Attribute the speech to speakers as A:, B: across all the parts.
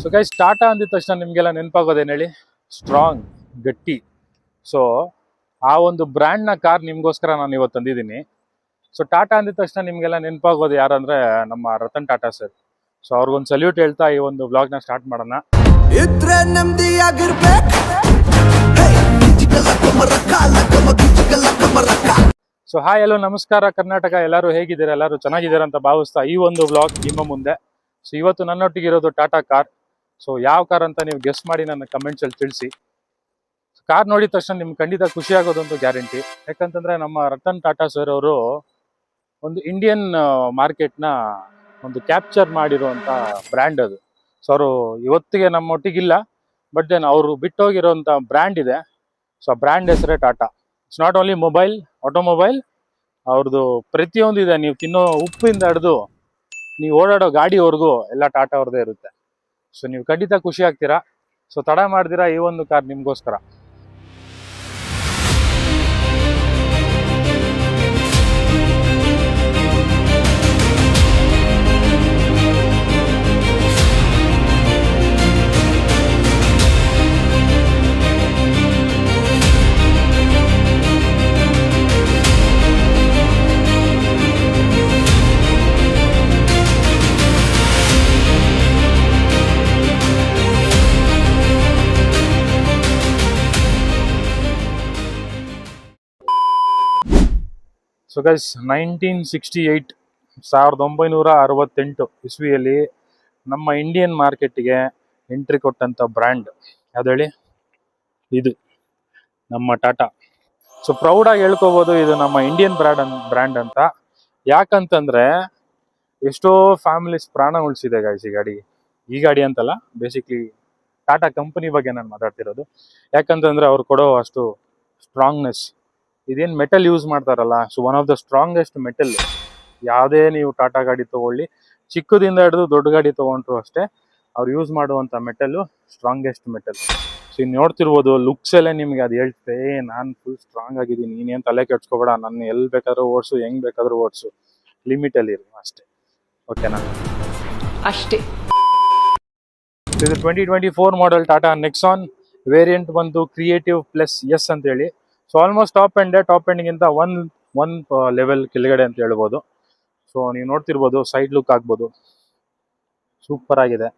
A: So guys, Tata ಅಂದಿದ ತಕ್ಷಣ ನಿಮಗೆಲ್ಲ ನೆನಪಾಗೋದೇನು ಹೇಳಿ? ಸ್ಟ್ರಾಂಗ್, ಗಟ್ಟಿ. ಸೊ ಆ ಒಂದು ಬ್ರ್ಯಾಂಡ್ನ ಕಾರ್ ನಿಮಗೋಸ್ಕರ ನಾನು ಇವತ್ತು ತಂದಿದ್ದೀನಿ. ಸೊ ಟಾಟಾ ಅಂದಿದ ತಕ್ಷಣ ನಿಮಗೆಲ್ಲ ನೆನಪಾಗೋದು ಯಾರಂದ್ರೆ ನಮ್ಮ ರತನ್ ಟಾಟಾ ಸರ್. ಸೊ ಅವ್ರಿಗೊಂದು ಸಲ್ಯೂಟ್ ಹೇಳ್ತಾ ಈ ಒಂದು ವ್ಲಾಗ್ನ ಸ್ಟಾರ್ಟ್ ಮಾಡೋಣ.
B: ಇದ್ರೆ
A: ಸೊ ಹಾಯ್, ಎಲ್ಲೋ ನಮಸ್ಕಾರ ಕರ್ನಾಟಕ. ಎಲ್ಲರೂ ಹೇಗಿದ್ದೀರಾ? ಎಲ್ಲರೂ ಚೆನ್ನಾಗಿದ್ದೀರಾ ಅಂತ ಭಾವಿಸ್ತಾ ಈ ಒಂದು ವ್ಲಾಗ್ ನಿಮ್ಮ ಮುಂದೆ. ಸೊ ಇವತ್ತು ನನ್ನೊಟ್ಟಿಗೆ ಇರೋದು ಟಾಟಾ ಕಾರ್. ಸೊ ಯಾವ ಕಾರ್ ಅಂತ ನೀವು ಗೆಸ್ ಮಾಡಿ ನನ್ನ ಕಮೆಂಟ್ಸ್ ಅಲ್ಲಿ ತಿಳಿಸಿ. ಕಾರ್ ನೋಡಿದ ತಕ್ಷಣ ನಿಮ್ಗೆ ಖಂಡಿತ ಖುಷಿ ಆಗೋದಂತೂ ಗ್ಯಾರಂಟಿ. ಯಾಕಂತಂದ್ರೆ ನಮ್ಮ ರತನ್ ಟಾಟಾ ಸರ್ ಅವರು ಒಂದು ಇಂಡಿಯನ್ ಮಾರ್ಕೆಟ್ನ ಒಂದು ಕ್ಯಾಪ್ಚರ್ ಮಾಡಿರುವಂಥ ಬ್ರ್ಯಾಂಡ್ ಅದು. ಸೊ ಅವರು ಇವತ್ತಿಗೆ ನಮ್ಮೊಟ್ಟಿಗಿಲ್ಲ, ಬಟ್ ದೆನ್ ಅವರು ಬಿಟ್ಟೋಗಿರೋಂಥ ಬ್ರ್ಯಾಂಡ್ ಇದೆ. ಸೊ ಆ ಬ್ರ್ಯಾಂಡ್ ಹೆಸರೇ Tata. It's not only mobile, automobile, ಅವ್ರದ್ದು ಪ್ರತಿಯೊಂದು ಇದೆ. ನೀವು ತಿನ್ನೋ ಉಪ್ಪಿಂದ ಹಿಡಿದು ನೀವು ಓಡಾಡೋ ಗಾಡಿವರೆಗೂ ಎಲ್ಲ ಟಾಟಾ ಅವ್ರದ್ದೇ ಇರುತ್ತೆ. ಸೊ ನೀವು ಖಂಡಿತ ಖುಷಿ ಆಗ್ತೀರಾ. ಸೊ ತಡ ಮಾಡ್ದಿರಾ ಈ ಒಂದು ಕಾರ್ ನಿಮಗೋಸ್ಕರ. ಸೊ ಗೈಸ್, 1968 1968 ಇಸ್ವಿಯಲ್ಲಿ ನಮ್ಮ ಇಂಡಿಯನ್ ಮಾರ್ಕೆಟ್ಗೆ ಎಂಟ್ರಿ ಕೊಟ್ಟಂಥ ಬ್ರ್ಯಾಂಡ್ ಯಾವ್ದು ಹೇಳಿ? ಇದು ನಮ್ಮ ಟಾಟಾ. ಸೊ ಪ್ರೌಡಾಗಿ ಹೇಳ್ಕೋಬೋದು ಇದು ನಮ್ಮ ಇಂಡಿಯನ್ ಬ್ರ್ಯಾಂಡ್ ಅಂತ. ಯಾಕಂತಂದ್ರೆ ಎಷ್ಟೋ ಫ್ಯಾಮಿಲೀಸ್ ಪ್ರಾಣ ಉಳಿಸಿದೆ ಗೈಸ್ ಈ ಗಾಡಿ ಅಂತಲ್ಲ, ಬೇಸಿಕ್ಲಿ ಟಾಟಾ ಕಂಪನಿ ಬಗ್ಗೆ ನಾನು ಮಾತಾಡ್ತಿರೋದು. ಯಾಕಂತಂದ್ರೆ ಅವ್ರು ಕೊಡೋ ಅಷ್ಟು ಸ್ಟ್ರಾಂಗ್ನೆಸ್, ಇದೇನು ಮೆಟಲ್ ಯೂಸ್ ಮಾಡ್ತಾರಲ್ಲ, so one of the strongest metal. ಯಾವುದೇ ನೀವು ಟಾಟಾ ಗಾಡಿ ತಗೊಳ್ಳಿ, ಚಿಕ್ಕದಿಂದ ಹಿಡಿದು ದೊಡ್ಡ ಗಾಡಿ ತಗೊಂಡ್ರು ಅಷ್ಟೇ, ಅವ್ರು ಯೂಸ್ ಮಾಡುವಂಥ ಮೆಟಲ್ಲು ಸ್ಟ್ರಾಂಗೆಸ್ಟ್ ಮೆಟಲ್. ಸೊ ಇನ್ನು ನೋಡ್ತಿರ್ಬೋದು ಲುಕ್ಸ್ ಅಲ್ಲೇ ನಿಮ್ಗೆ ಅದು ಹೇಳ್ತೆ, ನಾನು ಫುಲ್ ಸ್ಟ್ರಾಂಗ್ ಆಗಿದ್ದೀನಿ, ನೀನೇನು ತಲೆ ಕೆಡ್ಸ್ಕೊಬೇಡ, ನನ್ನ ಎಲ್ಲಿ ಬೇಕಾದ್ರೂ ಓಡಿಸು, ಹೆಂಗ್ ಬೇಕಾದ್ರೂ ಓಡಿಸು, ಲಿಮಿಟಲ್ಲಿ ಇರು ಅಷ್ಟೇ, ಓಕೆನಾ?
C: ಅಷ್ಟೇ.
A: ಇದು 2024 ಮಾಡೆಲ್ ಟಾಟಾ ನೆಕ್ಸಾನ್. ವೇರಿಯಂಟ್ ಬಂದು ಕ್ರಿಯೇಟಿವ್ ಪ್ಲಸ್ ಎಸ್ ಅಂತ ಹೇಳಿ. ಸೊ ಆಲ್ಮೋಸ್ಟ್ ಟಾಪ್ ಎಂಡ್ಗಿಂತ ಒನ್ ಲೆವೆಲ್ ಕೆಳಗಡೆ ಅಂತ ಹೇಳ್ಬೋದು. ಸೊ ನೀವು ನೋಡ್ತಿರ್ಬೋದು, ಸೈಡ್ ಲುಕ್ ಆಗ್ಬೋದು, ಸೂಪರ್ ಆಗಿದೆ.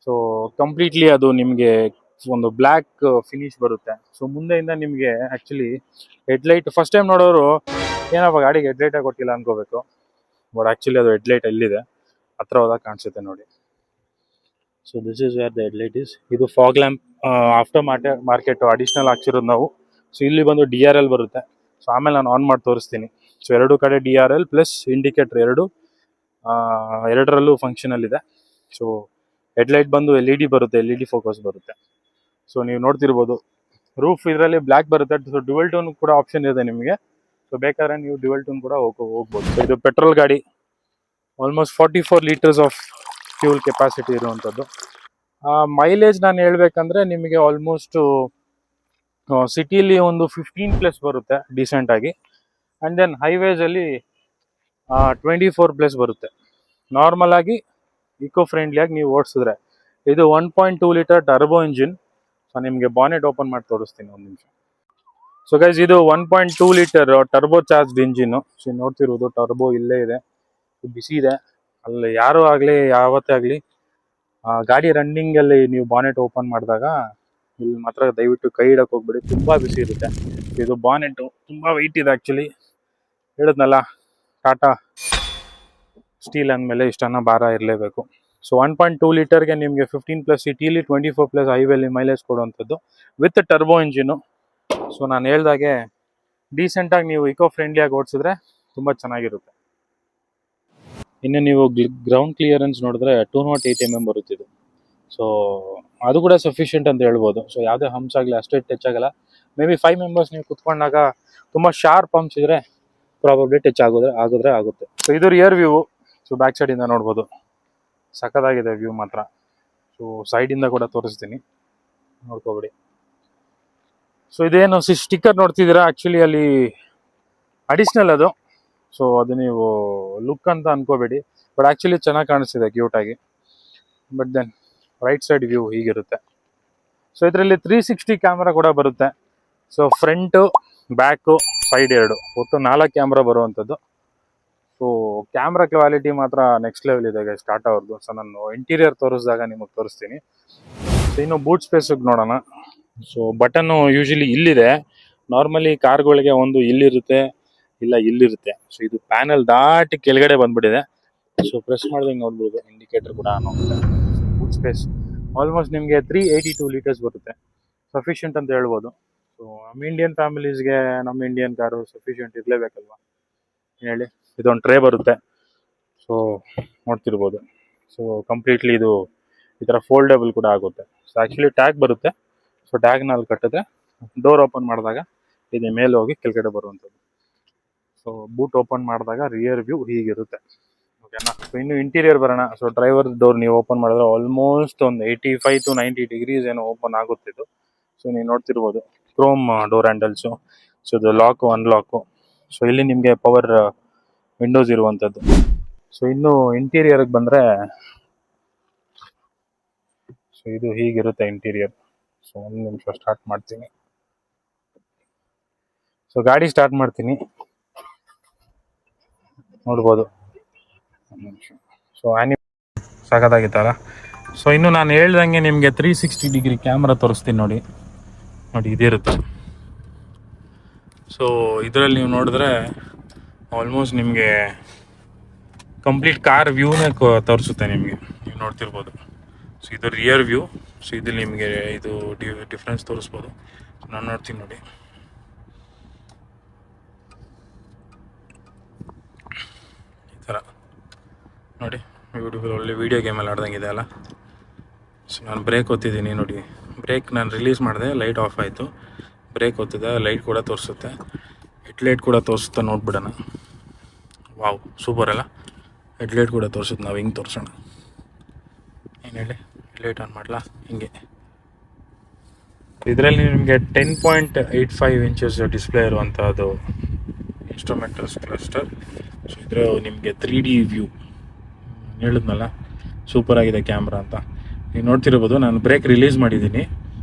A: ಸೊ ಕಂಪ್ಲೀಟ್ಲಿ ಅದು ನಿಮಗೆ ಒಂದು ಬ್ಲ್ಯಾಕ್ ಫಿನಿಶ್ ಬರುತ್ತೆ. ಸೊ ಮುಂದೆಯಿಂದ ನಿಮಗೆ ಆ್ಯಕ್ಚುಲಿ ಹೆಡ್ಲೈಟ್ ಫಸ್ಟ್ ಟೈಮ್ ನೋಡೋರು ಏನಪ್ಪ ಗಾಡಿಗೆ ಹೆಡ್ಲೈಟೇ ಕೊಟ್ಟಿಲ್ಲ ಅನ್ಕೋಬೇಕು. ಬಟ್ ಆ್ಯಕ್ಚುಲಿ ಅದು ಹೆಡ್ಲೈಟ್ ಎಲ್ಲಿದೆ, ಹತ್ರ ಹೋದಾಗ ಕಾಣಿಸುತ್ತೆ ನೋಡಿ. So this is where the headlight is. ಇದು fog lamp after market additional ಹಾಕ್ಸಿರೋದು ನಾವು. ಸೊ ಇಲ್ಲಿ ಬಂದು DRL ಬರುತ್ತೆ. ಸೊ ಆಮೇಲೆ ನಾನು ಆನ್ ಮಾಡಿ ತೋರಿಸ್ತೀನಿ. ಸೊ ಎರಡು ಕಡೆ DRL ಪ್ಲಸ್ ಇಂಡಿಕೇಟರ್ ಎರಡರಲ್ಲೂ ಫಂಕ್ಷನಲ್ ಇದೆ. ಸೊ ಹೆಡ್ಲೈಟ್ ಬಂದು LED ಬರುತ್ತೆ, LED ಫೋಕಸ್ ಬರುತ್ತೆ. ಸೊ ನೀವು ನೋಡ್ತಿರ್ಬೋದು ರೂಫ್ ಇದರಲ್ಲಿ ಬ್ಲ್ಯಾಕ್ ಬರುತ್ತೆ. ಸೊ ಡ್ಯುವೆಲ್ ಟೋನ್ ಕೂಡ ಆಪ್ಷನ್ ಇದೆ ನಿಮಗೆ. ಸೊ ಬೇಕಾದ್ರೆ ನೀವು ಡ್ಯುವೆಲ್ ಟೋನ್ ಕೂಡ ಹೋಗ್ಬೋದು. ಸೊ ಇದು ಪೆಟ್ರೋಲ್ ಗಾಡಿ, almost 44 litres of fuel capacity ಇರುವಂಥದ್ದು. ಮೈಲೇಜ್ ನಾನು ಹೇಳ್ಬೇಕಂದ್ರೆ ನಿಮಗೆ ಆಲ್ಮೋಸ್ಟ್ ಸಿಟಿಲಿ ಒಂದು 15+ ಬರುತ್ತೆ ಡಿಸೆಂಟ್ ಆಗಿ. ಆ್ಯಂಡ್ ದೆನ್ ಹೈವೇಸಲ್ಲಿ 24+ ಬರುತ್ತೆ ನಾರ್ಮಲ್ ಆಗಿ, ಇಕೋ ಫ್ರೆಂಡ್ಲಿಯಾಗಿ ನೀವು ಓಡಿಸಿದ್ರೆ. ಇದು 1.2 ಲೀಟರ್ ಟರ್ಬೋ ಇಂಜಿನ್. ಸೊ ನಿಮಗೆ ಬಾನೆಟ್ ಓಪನ್ ಮಾಡಿ ತೋರಿಸ್ತೀನಿ ಒಂದು ನಿಮಿಷ. ಸೊ ಗೈಸ್, ಇದು 1.2 litre turbo charged engine. So ನೋಡ್ತಿರೋದು ಟರ್ಬೋ ಇಲ್ಲೇ ಇದೆ, ಬಿಸಿ ಇದೆ. ಅಲ್ಲಿ ಯಾರೂ ಆಗಲಿ ಯಾವತ್ತೇ ಆಗಲಿ ಗಾಡಿ ರನ್ನಿಂಗಲ್ಲಿ ನೀವು ಬಾನೆಟ್ ಓಪನ್ ಮಾಡಿದಾಗ ಇಲ್ಲಿ ಮಾತ್ರ ದಯವಿಟ್ಟು ಕೈ ಇಡಕ್ಕೆ ಹೋಗ್ಬಿಡಿ, ತುಂಬ ಬಿಸಿ ಇರುತ್ತೆ. ಇದು ಬಾನೆಟ್ಟು ತುಂಬ ವೆಯ್ಟ್ ಇದೆ ಆ್ಯಕ್ಚುಲಿ. ಹೇಳಿದ್ನಲ್ಲ, ಟಾಟಾ ಸ್ಟೀಲ್ ಅಂದಮೇಲೆ ಇಷ್ಟನ್ನ ಭಾರ ಇರಲೇಬೇಕು. ಸೊ 1.2 ಲೀಟರ್ಗೆ ನಿಮಗೆ 15+ ಸಿಟಿಲಿ 24+ ಹೈವೇಲಿ ಮೈಲೇಜ್ ಕೊಡುವಂಥದ್ದು ವಿತ್ ಟರ್ಬೋ ಇಂಜಿನು. ಸೊ ನಾನು ಹೇಳ್ದಾಗೆ ಡೀಸೆಂಟಾಗಿ ನೀವು ಇಕೋ ಫ್ರೆಂಡ್ಲಿಯಾಗಿ ಓಡಿಸಿದ್ರೆ ತುಂಬ ಚೆನ್ನಾಗಿರುತ್ತೆ. ಇನ್ನು ನೀವು ಗ್ರೌಂಡ್ ಕ್ಲಿಯರೆನ್ಸ್ ನೋಡಿದ್ರೆ 208 mm ಬರುತ್ತಿದ್ದು. ಸೊ ಅದು ಕೂಡ ಸಫಿಷಿಯೆಂಟ್ ಅಂತ ಹೇಳ್ಬೋದು. ಸೊ ಯಾವುದೇ ಹಂಪ್ಸ್ ಆಗಲಿ ಅಷ್ಟೇ ಟಚ್ ಆಗಲ್ಲ. ಮೇ ಬಿ 5 ಮೆಂಬರ್ಸ್ ನೀವು ಕುತ್ಕೊಂಡಾಗ ತುಂಬ ಶಾರ್ಪ್ ಹಂಪ್ಸ್ ಇದ್ರೆ ಪ್ರಾಬಬ್ಲಿ ಟಚ್ ಆಗುತ್ತೆ. ಸೊ ಇದು ರಿಯರ್ ವ್ಯೂ. ಸೊ ಬ್ಯಾಕ್ ಸೈಡಿಂದ ನೋಡ್ಬೋದು, ಸಖತ್ತಾಗಿದೆ ವ್ಯೂ ಮಾತ್ರ. ಸೊ ಸೈಡಿಂದ ಕೂಡ ತೋರಿಸ್ತೀನಿ, ನೋಡ್ಕೋಬೇಡಿ. ಸೊ ಇದೇನು ಸ್ಟಿಕ್ಕರ್ ನೋಡ್ತಿದ್ದೀರಾ, ಆ್ಯಕ್ಚುಲಿ ಅಲ್ಲಿ ಅಡಿಷ್ನಲ್ ಅದು. ಸೊ ಅದು ನೀವು ಲುಕ್ ಅಂತ ಅನ್ಕೋಬೇಡಿ, ಬಟ್ ಆ್ಯಕ್ಚುಲಿ ಚೆನ್ನಾಗಿ ಕಾಣಿಸ್ತಿದೆ ಕ್ಯೂಟಾಗಿ. But then right side view ಹೀಗಿರುತ್ತೆ. ಸೊ ಇದರಲ್ಲಿ 360 ಕ್ಯಾಮ್ರಾ ಕೂಡ ಬರುತ್ತೆ. ಸೊ ಫ್ರಂಟು, ಬ್ಯಾಕು, ಸೈಡ್ 2 ಒಟ್ಟು 4 ಕ್ಯಾಮ್ರಾ ಬರುವಂಥದ್ದು. ಸೊ ಕ್ಯಾಮ್ರಾ ಕ್ವಾಲಿಟಿ ಮಾತ್ರ ನೆಕ್ಸ್ಟ್ ಲೆವೆಲ್ ಇದೆ ಗೈಸ್ ಟಾಟಾ ಅವ್ರದ್ದು. ಸೊ ನಾನು ಇಂಟೀರಿಯರ್ ತೋರಿಸಿದಾಗ ನಿಮಗೆ ತೋರಿಸ್ತೀನಿ. ಸೊ ಇನ್ನು ಬೂಟ್ ಸ್ಪೇಸಿಗೆ ನೋಡೋಣ. ಸೊ ಬಟನ್ನು ಯೂಶಲಿ ಇಲ್ಲಿದೆ. ನಾರ್ಮಲಿ ಕಾರ್ಗಳಿಗೆ ಒಂದು ಇಲ್ಲಿರುತ್ತೆ, ಇಲ್ಲ ಇಲ್ಲಿರುತ್ತೆ. ಸೊ ಇದು ಪ್ಯಾನಲ್ ದಾಟಿ ಕೆಳಗಡೆ ಬಂದ್ಬಿಟ್ಟಿದೆ. ಸೊ ಪ್ರೆಸ್ ಮಾಡಿದಂಗೆ ನೋಡ್ಬೋದು, ಇಂಡಿಕೇಟರ್ ಕೂಡ ಆನ್ ಆಗುತ್ತೆ. ಬೂಟ್ ಸ್ಪೇಸ್ ಆಲ್ಮೋಸ್ಟ್ ನಿಮಗೆ 382 ಲೀಟರ್ಸ್ ಬರುತ್ತೆ, ಸಫಿಷಿಯಂಟ್ ಅಂತ ಹೇಳ್ಬೋದು. ಸೊ ನಮ್ಮ ಇಂಡಿಯನ್ ಫ್ಯಾಮಿಲೀಸ್ಗೆ ನಮ್ಮ ಇಂಡಿಯನ್ ಕಾರು ಸಫಿಷಿಯಂಟ್ ಇರಲೇಬೇಕಲ್ವಾ ಹೇಳಿ. ಇದೊಂದು ಟ್ರೇ ಬರುತ್ತೆ, ಸೊ ನೋಡ್ತಿರ್ಬೋದು. ಸೊ ಕಂಪ್ಲೀಟ್ಲಿ ಇದು ಈ ಥರ ಫೋಲ್ಡೇಬಲ್ ಕೂಡ ಆಗುತ್ತೆ. ಸೊ ಆ್ಯಕ್ಚುಲಿ ಟ್ಯಾಗ್ ಬರುತ್ತೆ. ಸೊ ಟ್ಯಾಗ್ನಲ್ಲಿ ಕಟ್ಟಿದ್ರೆ ಡೋರ್ ಓಪನ್ ಮಾಡಿದಾಗ ಇದು ಮೇಲೆ ಹೋಗಿ ಕೆಳಗಡೆ ಬರುವಂಥದ್ದು. ಸೊ ಬೂಟ್ ಓಪನ್ ಮಾಡಿದಾಗ ರಿಯರ್ ವ್ಯೂ ಹೀಗಿರುತ್ತೆ, ಓಕೆನಾ. ಸೊ ಇನ್ನು ಇಂಟೀರಿಯರ್ ಬರೋಣ. ಸೊ ಡ್ರೈವರ್ ಡೋರ್ ನೀವು ಓಪನ್ ಮಾಡಿದ್ರೆ ಆಲ್ಮೋಸ್ಟ್ ಒಂದು 85 to 90 ಡಿಗ್ರೀಸ್ ಏನೋ ಓಪನ್ ಆಗುತ್ತಿದ್ದು. ಸೊ ನೀವು ನೋಡ್ತಿರ್ಬೋದು ಕ್ರೋಮ್ ಡೋರ್ ಹ್ಯಾಂಡಲ್ಸು. ಸೊ ಇದು ಲಾಕು, ಅನ್ಲಾಕು. ಸೊ ಇಲ್ಲಿ ನಿಮಗೆ ಪವರ್ ವಿಂಡೋಸ್ ಇರುವಂಥದ್ದು. ಸೊ ಇನ್ನು ಇಂಟೀರಿಯರ್ಗೆ ಬಂದರೆ ಸೊ ಇದು ಹೀಗಿರುತ್ತೆ ಇಂಟೀರಿಯರ್. ಸೊ ಒಂದು ನಿಮಿಷ ಸ್ಟಾರ್ಟ್ ಮಾಡ್ತೀನಿ. ಸೊ ಗಾಡಿ ಸ್ಟಾರ್ಟ್ ಮಾಡ್ತೀನಿ, ನೋಡ್ಬೋದು. ಸೊ ಸಾಕಾಗಿತ್ತಲ್ಲ. ಸೊ ಇನ್ನು ನಾನು ಹೇಳ್ದಂಗೆ ನಿಮಗೆ 360 ಡಿಗ್ರಿ ಕ್ಯಾಮ್ರಾ ತೋರಿಸ್ತೀನಿ ನೋಡಿ. ಇದಿರುತ್ತೆ. ಸೊ ಇದರಲ್ಲಿ ನೀವು ನೋಡಿದ್ರೆ ಆಲ್ಮೋಸ್ಟ್ ನಿಮಗೆ ಕಂಪ್ಲೀಟ್ ಕಾರ್ ವ್ಯೂನೇ ತೋರಿಸುತ್ತೆ ನಿಮಗೆ, ನೀವು ನೋಡ್ತಿರ್ಬೋದು. ಸೊ ಇದು ರಿಯರ್ ವ್ಯೂ. ಸೊ ಇದು ನಿಮಗೆ ಇದು ಡಿಫ್ರೆನ್ಸ್ ತೋರಿಸ್ಬೋದು. ನಾನು ನೋಡ್ತೀನಿ ನೋಡಿ. ಈ ಥರ ನೋಡಿ, ಬ್ಯೂಟಿಫುಲ್, ಒಳ್ಳೆ ವೀಡಿಯೋ ಗೇಮಲ್ಲಿ ಆಡ್ದಂಗಿದೆ ಅಲ್ಲ. ಸೊ ನಾನು ಬ್ರೇಕ್ ಒತ್ತಿದ್ದೀನಿ ನೋಡಿ. ಬ್ರೇಕ್ ನಾನು ರಿಲೀಸ್ ಮಾಡಿದೆ, ಲೈಟ್ ಆಫ್ ಆಯಿತು. ಬ್ರೇಕ್ ಒತ್ತಿದೆ, ಲೈಟ್ ಕೂಡ ತೋರಿಸುತ್ತೆ. ಹೆಡ್ಲೈಟ್ ಕೂಡ ತೋರಿಸುತ್ತೆ, ನೋಡ್ಬಿಡೋಣ. ವಾವ್, ಸೂಪರ್ ಅಲ್ಲ. ಹೆಡ್ಲೈಟ್ ಕೂಡ ತೋರಿಸುತ್ತೆ. ನಾವು ಹಿಂಗೆ ತೋರಿಸೋಣ. ಏನು ಹೇಳಿ, ಹೆಡ್ಲೈಟ್ ಆನ್ ಮಾಡಲಾ? ಹಿಂಗೆ. ಇದರಲ್ಲಿ ನಿಮಗೆ 10.85 ಇಂಚಸ್ ಡಿಸ್ಪ್ಲೇ ಇರುವಂಥದ್ದು ಇನ್ಸ್ಟ್ರೂಮೆಂಟಲ್ಸ್ ಕ್ಲಸ್ಟರ್. ಸೊ ಇದರ ನಿಮಗೆ 3D ವ್ಯೂ ಹೇಳಿದ್ನಲ್ಲ, ಸೂಪರ್ ಆಗಿದೆ ಕ್ಯಾಮ್ರಾ ಅಂತ. ನೀವು ನೋಡ್ತಿರ್ಬೋದು. ನಾನು ಬ್ರೇಕ್ ರಿಲೀಸ್ ಮಾಡಿದ್ದೀನಿ,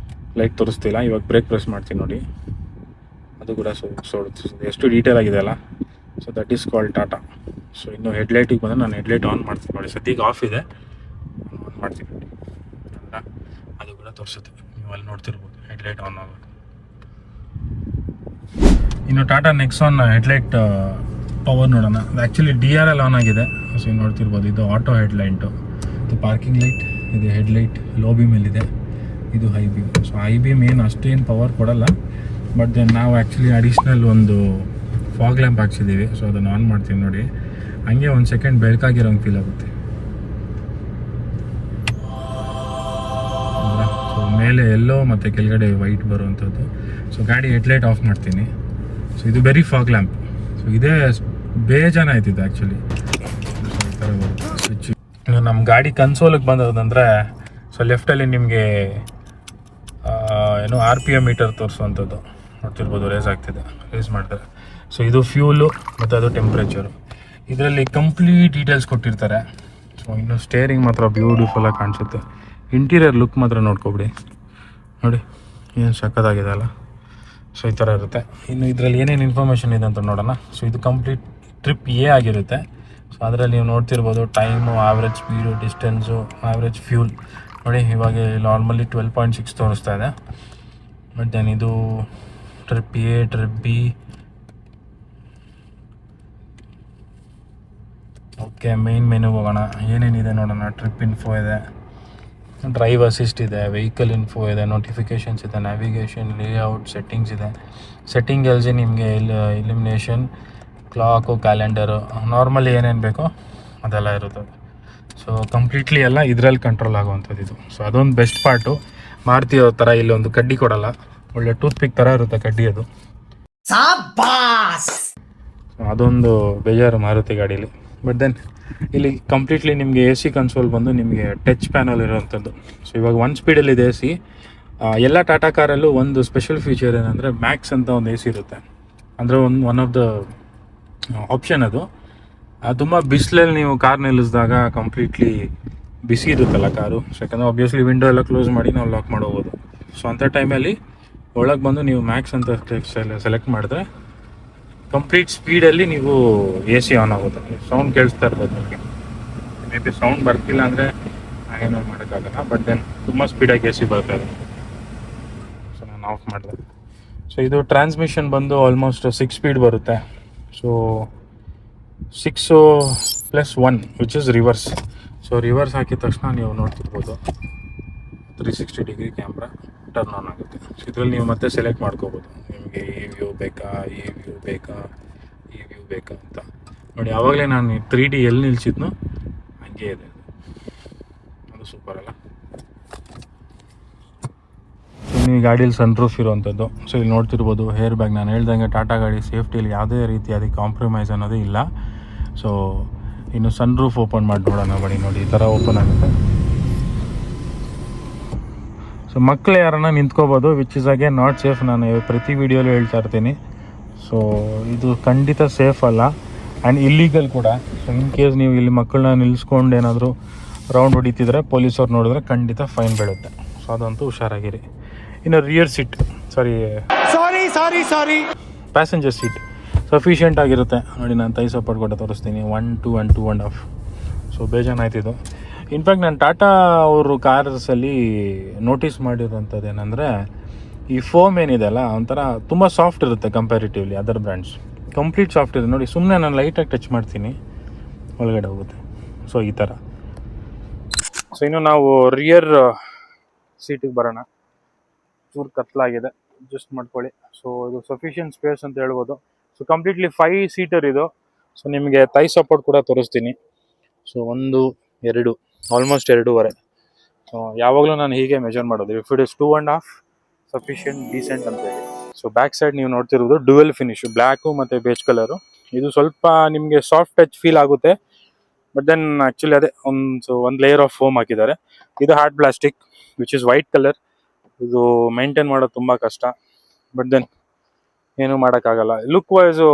A: ಲೈಟ್ ತೋರಿಸ್ತಿಲ್ಲ. ಇವಾಗ ಬ್ರೇಕ್ ಪ್ರೆಸ್ ಮಾಡ್ತೀನಿ ನೋಡಿ, ಅದು ಕೂಡ ಎಷ್ಟು ಡೀಟೇಲ್ ಆಗಿದೆ ಅಲ್ಲ. So that is called Tata. So ಇನ್ನು ಹೆಡ್ಲೈಟಿಗೆ ಬಂದರೆ ನಾನು ಹೆಡ್ಲೈಟ್ ಆನ್ ಮಾಡ್ತೀನಿ ನೋಡಿ. ಸದ್ಯಕ್ಕೆ ಆಫ್ ಇದೆ, ಆನ್ ಮಾಡ್ತೀನಿ ನೋಡಿ. ಅದು ಕೂಡ ತೋರಿಸುತ್ತೆ, ನೀವು ಅಲ್ಲಿ ನೋಡ್ತಿರ್ಬೋದು ಹೆಡ್ಲೈಟ್ ಆನ್ ಆಗೋದು. ಇನ್ನು ಟಾಟಾ ನೆಕ್ಸಾನ್ ಹೆಡ್ಲೈಟ್ ಪವರ್ ನೋಡೋಣ. ಆ್ಯಕ್ಚುಲಿ DRL ಆನ್ ಆಗಿದೆ. ಸೊ ನೋಡ್ತಿರ್ಬೋದು, ಇದು ಆಟೋ ಹೆಡ್ಲೈಟು. ಇದು ಪಾರ್ಕಿಂಗ್ ಲೈಟ್, ಇದು ಹೆಡ್ಲೈಟ್ ಲೋ ಬೀಮಲ್ಲಿದೆ, ಇದು high beam. So high beam ಏನು ಅಷ್ಟೇನು ಪವರ್ ಕೊಡಲ್ಲ, ಬಟ್ ದೆನ್ ನಾವು ಆ್ಯಕ್ಚುಲಿ ಅಡಿಷ್ನಲ್ ಒಂದು ಫಾಗ್ ಲ್ಯಾಂಪ್ ಹಾಕ್ಸಿದ್ದೀವಿ. ಸೊ ಅದನ್ನು ಆನ್ ಮಾಡ್ತೀವಿ ನೋಡಿ. ಹಂಗೆ ಒಂದು ಸೆಕೆಂಡ್ ಬೆಳಕಾಗಿರೋಂಗೆ ಫೀಲ್ ಆಗುತ್ತೆ. ಸೊ ಮೇಲೆ ಎಲ್ಲೋ ಮತ್ತು ಕೆಳಗಡೆ ವೈಟ್ ಬರುವಂಥದ್ದು. ಸೊ ಗಾಡಿ ಹೆಡ್ಲೈಟ್ ಆಫ್ ಮಾಡ್ತೀನಿ. ಸೊ ಇದು ವೆರಿ ಫಾಗ್ ಲ್ಯಾಂಪ್. ಸೊ ಇದೇ ಬೇಜಾನ ಆಯ್ತಿದೆ ಆ್ಯಕ್ಚುಲಿ. ಸೊ ಈ ಥರ ಬರುತ್ತೆ ಸ್ವಿಚ್. ಇನ್ನು ನಮ್ಮ ಗಾಡಿ ಕನ್ಸೋಲಿಗೆ ಬಂದದಂದರೆ, ಸೊ ಲೆಫ್ಟಲ್ಲಿ ನಿಮಗೆ ಏನು RPM ಮೀಟರ್ ತೋರಿಸುವಂಥದ್ದು ನೋಡ್ತಿರ್ಬೋದು. ರೇಸ್ ಆಗ್ತಿದೆ, ರೇಸ್ ಮಾಡ್ತಾರೆ. ಸೊ ಇದು ಫ್ಯೂಲು ಮತ್ತು ಅದು ಟೆಂಪ್ರೇಚರು. ಇದರಲ್ಲಿ ಕಂಪ್ಲೀಟ್ ಡೀಟೇಲ್ಸ್ ಕೊಟ್ಟಿರ್ತಾರೆ. ಸೊ ಇನ್ನು ಸ್ಟೇರಿಂಗ್ ಮಾತ್ರ ಬ್ಯೂಟಿಫುಲ್ಲಾಗಿ ಕಾಣಿಸುತ್ತೆ. ಇಂಟೀರಿಯರ್ ಲುಕ್ ಮಾತ್ರ ನೋಡ್ಕೊಬಿಡಿ ನೋಡಿ, ಏನು ಸಕ್ಕತ್ತಾಗಿದೆ ಅಲ್ಲ. ಸೊ ಈ ಥರ ಇರುತ್ತೆ. ಇನ್ನು ಇದರಲ್ಲಿ ಏನೇನು ಇನ್ಫಾರ್ಮೇಷನ್ ಇದೆ ಅಂತ ನೋಡೋಣ. ಸೊ ಇದು ಕಂಪ್ಲೀಟ್ ಟ್ರಿಪ್ A ಆಗಿರುತ್ತೆ. ಸೊ ಅದರಲ್ಲಿ ನೀವು ನೋಡ್ತಿರ್ಬೋದು time, average speed, distance, average fuel ನೋಡಿ. ಇವಾಗ ನಾರ್ಮಲಿ 12.6 ತೋರಿಸ್ತಾ ಇದೆ. ಬಟ್ ದೆನ್ ಇದು trip A, trip B. Okay, main menu ಹೋಗೋಣ. ಏನೇನಿದೆ ನೋಡೋಣ. ಟ್ರಿಪ್ ಇನ್ಫೋ ಇದೆ, ಡ್ರೈವ್ ಅಸಿಸ್ಟ್ ಇದೆ, ವೆಹಿಕಲ್ ಇನ್ಫೋ ಇದೆ, ನೋಟಿಫಿಕೇಷನ್ಸ್ ಇದೆ, ನ್ಯಾವಿಗೇಷನ್, ಲೇಔಟ್, ಸೆಟ್ಟಿಂಗ್ಸ್ ಇದೆ. ಸೆಟ್ಟಿಂಗ್ ಎಲ್ಸಿ ನಿಮಗೆ ಇಲ್ಯುಮಿನೇಷನ್, ಕ್ಲಾಕು, ಕ್ಯಾಲೆಂಡರು, ನಾರ್ಮಲಿ ಏನೇನು ಬೇಕೋ ಅದೆಲ್ಲ ಇರುತ್ತೆ. ಸೊ ಕಂಪ್ಲೀಟ್ಲಿ ಎಲ್ಲ ಇದರಲ್ಲಿ ಕಂಟ್ರೋಲ್ ಆಗುವಂಥದ್ದು ಇದು. ಸೊ ಅದೊಂದು ಬೆಸ್ಟ್ ಪಾರ್ಟು. ಮಾರುತಿ ಥರ ಇಲ್ಲೊಂದು ಕಡ್ಡಿ ಕೊಡಲ್ಲ, ಒಳ್ಳೆ ಟೂತ್ ಪಿಕ್ ಥರ ಇರುತ್ತೆ ಕಡ್ಡಿ ಅದು. ಸೊ ಅದೊಂದು ಬೇಜಾರು ಮಾರುತಿ ಗಾಡೀಲಿ. ಬಟ್ ದೆನ್ ಇಲ್ಲಿ ಕಂಪ್ಲೀಟ್ಲಿ ನಿಮಗೆ AC ಕನ್ಸೋಲ್ ಬಂದು ನಿಮಗೆ ಟಚ್ ಪ್ಯಾನಲ್ ಇರೋವಂಥದ್ದು. ಸೊ ಇವಾಗ 1 ಸ್ಪೀಡಲ್ಲಿದೆ AC. ಎಲ್ಲ ಟಾಟಾ ಕಾರಲ್ಲೂ ಒಂದು ಸ್ಪೆಷಲ್ ಫೀಚರ್ ಏನಂದರೆ ಮ್ಯಾಕ್ಸ್ ಅಂತ ಒಂದು AC ಇರುತ್ತೆ. ಅಂದರೆ ಒನ್ ಆಫ್ ದ ಆಪ್ಷನ್ ಅದು. ತುಂಬ ಬಿಸಿಲಲ್ಲಿ ನೀವು ಕಾರ್ ನಿಲ್ಲಿಸಿದಾಗ ಕಂಪ್ಲೀಟ್ಲಿ ಬಿಸಿ ಇರುತ್ತಲ್ಲ ಕಾರು. ಸೊ ಯಾಕಂದರೆ ಆಬ್ವಿಯಸ್ಲಿ ವಿಂಡೋ ಎಲ್ಲ ಕ್ಲೋಸ್ ಮಾಡಿ ನಾವು ಲಾಕ್ ಮಾಡೋಬೋದು. ಸೊ ಅಂಥ ಟೈಮಲ್ಲಿ ಒಳಗೆ ಬಂದು ನೀವು ಮ್ಯಾಕ್ಸ್ ಅಂತ ಸೆಲೆಕ್ಟ್ ಮಾಡಿದ್ರೆ ಕಂಪ್ಲೀಟ್ ಸ್ಪೀಡಲ್ಲಿ ನೀವು ಎ ಸಿ ಆನ್ ಆಗುತ್ತೆ. ಸೌಂಡ್ ಕೇಳಿಸ್ತಾ ಇರ್ಬೋದು ನಿಮಗೆ. ಮೇ ಬಿ ಸೌಂಡ್ ಬರ್ತಿಲ್ಲ ಅಂದರೆ ಏನೂ ಮಾಡೋಕ್ಕಾಗಲ್ಲ, ಬಟ್ ದೆನ್ ತುಂಬ ಸ್ಪೀಡಾಗಿ ಎ ಸಿ ಬರ್ತಾ ಇದೆ. ಸೊ ನಾನು ಆಫ್ ಮಾಡಿದೆ. ಸೊ ಇದು ಟ್ರಾನ್ಸ್ಮಿಷನ್ ಬಂದು ಆಲ್ಮೋಸ್ಟ್ 6 ಸ್ಪೀಡ್ ಬರುತ್ತೆ. So 6+1 which is reverse. So reverse ಹಾಕಿದ ತಕ್ಷಣ ನೀವು ನೋಡ್ತಿರ್ಬೋದು 360 ಡಿಗ್ರಿ ಕ್ಯಾಮ್ರಾ ಟರ್ನ್ ಆನ್ ಆಗುತ್ತೆ. ಸೊ ಇದರಲ್ಲಿ ನೀವು ಮತ್ತೆ ಸೆಲೆಕ್ಟ್ ಮಾಡ್ಕೋಬೋದು, ನಿಮಗೆ ಈ ವ್ಯೂ ಬೇಕಾ, ಈ ವ್ಯೂ ಬೇಕಾ, ಈ ವ್ಯೂ ಬೇಕಾ ಅಂತ. ನೋಡಿ ಆವಾಗಲೇ ನಾನು 3D ಎಲ್ಲಿ ನಿಲ್ಸಿದ್ನೋ ಹಂಗೆ ಇದೆ. ಅದು ಸೂಪರ್ ಅಲ್ಲ. ಈ ಗಾಡೀಲಿ ಸನ್ ರೂಫ್ ಇರುವಂಥದ್ದು. ಸೊ ಇಲ್ಲಿ ನೋಡ್ತಿರ್ಬೋದು ಹೇರ್ ಬ್ಯಾಗ್. ನಾನು ಹೇಳ್ದಂಗೆ ಟಾಟಾ ಗಾಡಿ ಸೇಫ್ಟಿಯಲ್ಲಿ ಯಾವುದೇ ರೀತಿಯಾದ ಕಾಂಪ್ರಮೈಸ್ ಅನ್ನೋದೇ ಇಲ್ಲ. ಸೊ ಇನ್ನು ಸನ್ ರೂಫ್ ಓಪನ್ ಮಾಡಿ ನೋಡೋಣ ಬನ್ನಿ. ನೋಡಿ ಈ ಥರ ಓಪನ್ ಆಗುತ್ತೆ. ಸೊ ಮಕ್ಕಳು ಯಾರನ್ನ ನಿಂತ್ಕೋಬೋದು, which is again not safe. ನಾನು ಪ್ರತಿ ವೀಡಿಯೋಲು ಹೇಳ್ತಾ ಇರ್ತೀನಿ. ಸೊ ಇದು ಖಂಡಿತ ಸೇಫ್ ಅಲ್ಲ ಆ್ಯಂಡ್ ಇಲ್ಲೀಗಲ್ ಕೂಡ. ಸೊ ಇನ್ ಕೇಸ್ ನೀವು ಇಲ್ಲಿ ಮಕ್ಕಳನ್ನ ನಿಲ್ಲಿಸ್ಕೊಂಡು ಏನಾದರೂ ರೌಂಡ್ ಹೊಡಿತಿದ್ರೆ ಪೊಲೀಸವ್ರು ನೋಡಿದ್ರೆ ಖಂಡಿತ ಫೈನ್ ಬೀಳುತ್ತೆ. ಸೊ ಅದಂತೂ ಹುಷಾರಾಗಿರಿ. ಇನ್ನು rear seat sorry passenger seat sufficient ಆಗಿರುತ್ತೆ. ನೋಡಿ ನಾನು ಥೈ ಸಪೋರ್ಟ್ ಕೊಟ್ಟು ತೋರಿಸ್ತೀನಿ. 1, 2 ಆ್ಯಂಡ್ 2.5. ಸೊ ಬೇಜಾನಾಯ್ತಿದ್ದು. ಇನ್ಫ್ಯಾಕ್ಟ್ ನಾನು ಟಾಟಾ ಅವರು ಕಾರ್ಸಲ್ಲಿ ನೋಟಿಸ್ ಮಾಡಿರೋಂಥದ್ದು ಏನಂದರೆ ಈ ಫೋಮ್ ಏನಿದೆ ಅಲ್ಲ ಒಂಥರ ತುಂಬ ಸಾಫ್ಟ್ ಇರುತ್ತೆ comparatively other brands. Complete soft ಇದೆ. ನೋಡಿ ಸುಮ್ಮನೆ ನಾನು ಲೈಟಾಗಿ ಟಚ್ ಮಾಡ್ತೀನಿ ಒಳಗಡೆ ಹೋಗುತ್ತೆ. ಸೊ ಈ ಥರ. ಸೊ ಇನ್ನು ನಾವು ರಿಯರ್ ಸೀಟಿಗೆ ಬರೋಣ. ಚೂರು ಕತ್ಲಾಗಿದೆ, ಅಡ್ಜಸ್ಟ್ ಮಾಡ್ಕೊಳ್ಳಿ. ಸೊ ಇದು ಸಫಿಷಿಯೆಂಟ್ ಸ್ಪೇಸ್ ಅಂತ ಹೇಳ್ಬೋದು. ಸೊ ಕಂಪ್ಲೀಟ್ಲಿ 5 ಸೀಟರ್ ಇದು. ಸೊ ನಿಮಗೆ ಥೈ ಸಪೋರ್ಟ್ ಕೂಡ ತೋರಿಸ್ತೀನಿ. So 1, 2 almost 2.5. ಸೊ ಯಾವಾಗಲೂ ನಾನು ಹೀಗೆ ಮೆಜರ್ ಮಾಡೋದು. If it is 2.5 sufficient decent ಅಂತ ಹೇಳಿ. ಸೊ ಬ್ಯಾಕ್ ಸೈಡ್ ನೀವು ನೋಡ್ತಿರೋದು ಡುವೆಲ್ ಫಿನಿಶು, ಬ್ಲ್ಯಾಕು ಮತ್ತು ಬೇಜ್ ಕಲರು. ಇದು ಸ್ವಲ್ಪ ನಿಮಗೆ ಸಾಫ್ಟ್ ಟಚ್ ಫೀಲ್ ಆಗುತ್ತೆ, ಬಟ್ ದೆನ್ ಆ್ಯಕ್ಚುಲಿ ಅದೇ ಒಂದು ಲೇಯರ್ ಆಫ್ ಫೋಮ್ ಹಾಕಿದ್ದಾರೆ. ಇದು hard plastic which is white colour. ಇದು ಮೇಂಟೈನ್ ಮಾಡೋದು ತುಂಬ ಕಷ್ಟ, ಬಟ್ ದೆನ್ ಏನೂ ಮಾಡೋಕ್ಕಾಗಲ್ಲ. ಲುಕ್ ವೈಸು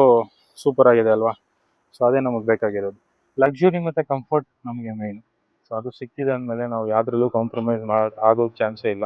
A: ಸೂಪರ್ ಆಗಿದೆ ಅಲ್ವಾ. ಸೊ ಅದೇ ನಮಗೆ ಬೇಕಾಗಿರೋದು. ಲಕ್ಸುರಿ ಮತ್ತು ಕಂಫರ್ಟ್ ನಮಗೆ ಮೇಯ್ನು. ಸೊ ಅದು ಸಿಕ್ಕಿದೆ ಅಂದಮೇಲೆ ನಾವು ಯಾವುದ್ರಲ್ಲೂ ಕಾಂಪ್ರಮೈಸ್ ಆಗೋ ಚಾನ್ಸೇ ಇಲ್ಲ.